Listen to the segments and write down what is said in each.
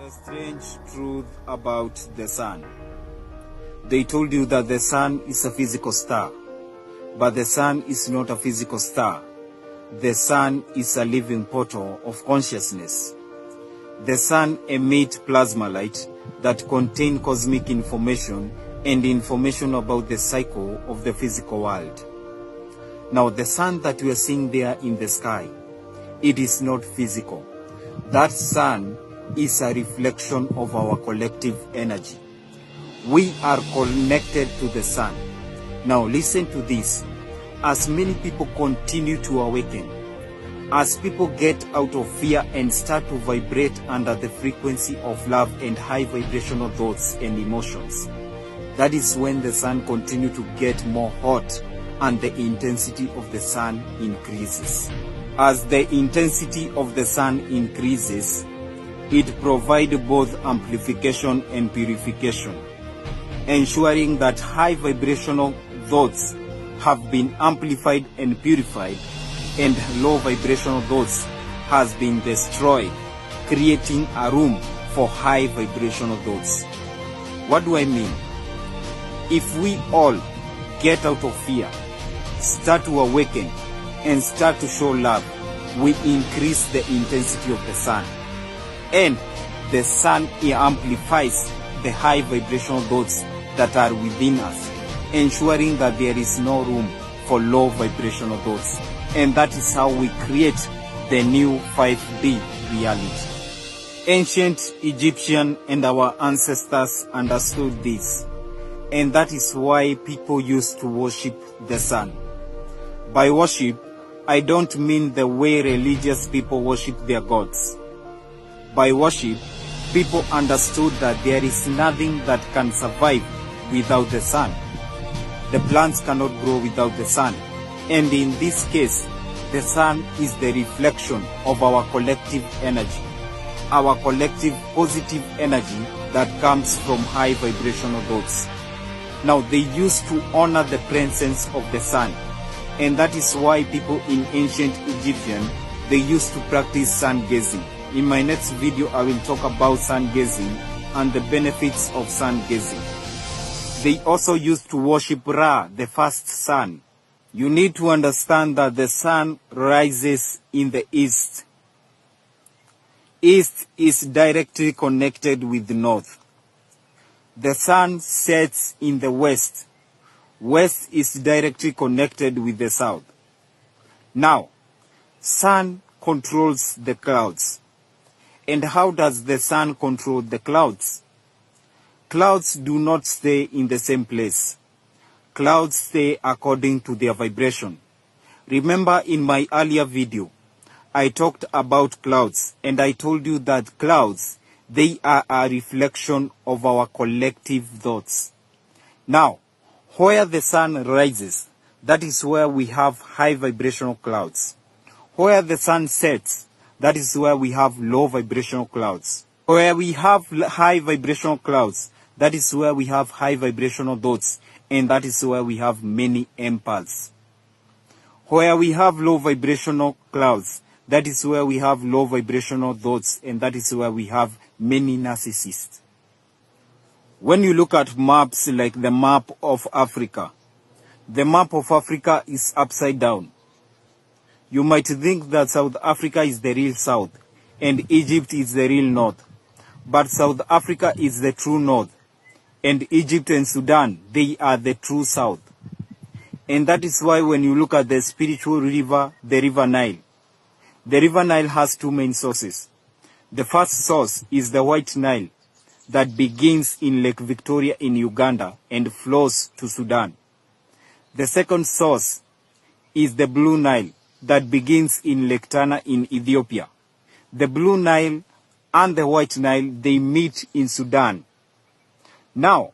The strange truth about the sun. They told you that the sun is a physical star, but the sun is not a physical star. The sun is a living portal of consciousness. The sun emits plasma light that contain cosmic information and information about the cycle of the physical world. Now, the sun that we are seeing there in the sky, it is not physical. That sun is a reflection of our collective energy. We are connected to the sun. Now listen to this. As many people continue to awaken, as people get out of fear and start to vibrate under the frequency of love and high vibrational thoughts and emotions, that is when the sun continues to get more hot and the intensity of the sun increases. As the intensity of the sun increases, it provides both amplification and purification, ensuring that high vibrational thoughts have been amplified and purified, and low vibrational thoughts has been destroyed, creating a room for high vibrational thoughts. What do I mean? If we all get out of fear, start to awaken, and start to show love, we increase the intensity of the sun. And the sun amplifies the high vibrational thoughts that are within us, ensuring that there is no room for low vibrational thoughts. And that is how we create the new 5D reality. Ancient Egyptian and our ancestors understood this, and that is why people used to worship the sun. By worship, I don't mean the way religious people worship their gods. By worship, people understood that there is nothing that can survive without the sun. The plants cannot grow without the sun. And in this case, the sun is the reflection of our collective energy, our collective positive energy that comes from high vibrational thoughts. Now, they used to honor the presence of the sun, and that is why people in ancient Egyptian, they used to practice sun gazing. In my next video, I will talk about sun gazing and the benefits of sun gazing. They also used to worship Ra, the first sun. You need to understand that the sun rises in the east. East is directly connected with the north. The sun sets in the west. West is directly connected with the south. Now, sun controls the clouds. And how does the sun control the clouds? Clouds do not stay in the same place. Clouds stay according to their vibration. Remember, in my earlier video, I talked about clouds, and I told you that clouds, they are a reflection of our collective thoughts. Now, where the sun rises, that is where we have high vibrational clouds. Where the sun sets, that is where we have low vibrational clouds. Where we have high vibrational clouds, that is where we have high vibrational thoughts, and that is where we have many empaths. Where we have low vibrational clouds, that is where we have low vibrational thoughts, and that is where we have many narcissists. When you look at maps like the map of Africa, the map of Africa is upside down. You might think that South Africa is the real South and Egypt is the real North. But South Africa is the true North, and Egypt and Sudan, they are the true South. And that is why when you look at the spiritual river, the River Nile has two main sources. The first source is the White Nile that begins in Lake Victoria in Uganda and flows to Sudan. The second source is the Blue Nile that begins in Lake Tana in Ethiopia. The Blue Nile and the White Nile, they meet in Sudan. Now,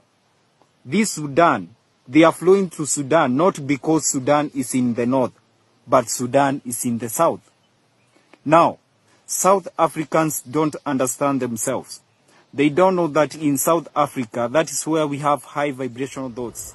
this Sudan, they are flowing to Sudan not because Sudan is in the north, but Sudan is in the south. Now, South Africans don't understand themselves. They don't know that in South Africa, that is where we have high vibrational thoughts.